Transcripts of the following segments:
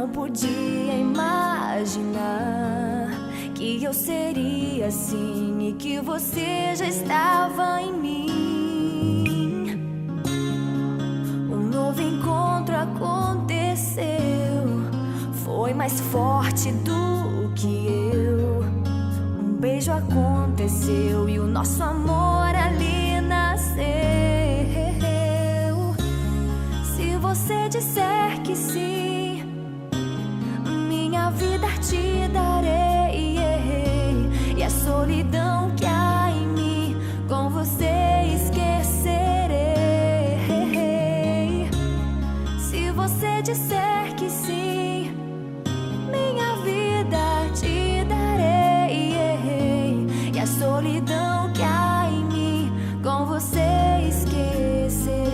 Não podia imaginar que eu seria assim e que você já estava em mim. Um novo encontro aconteceu, foi mais forte do que eu. Um beijo aconteceu e o nosso amor ali nasceu. Se você disser que sim, minha vida te darei, e a solidão que há em mim com você esquecerei. Se você disser que sim, minha vida te darei, e a solidão que há em mim com você esquecerei.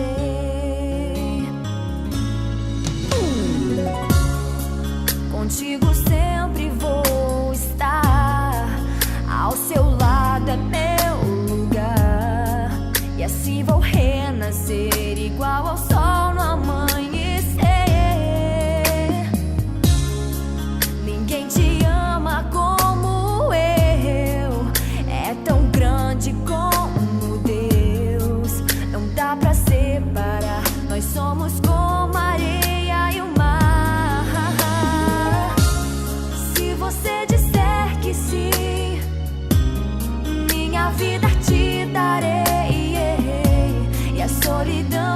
Contigo sempre vou estar, ao seu lado é meu lugar, e assim vou renascer igual ao sol no amanhecer. Ninguém te ama como eu, é tão grande como Deus. Não dá pra separar, nós somos como a areia e o mar. Se você disser que sim, minha vida te darei, e a solidão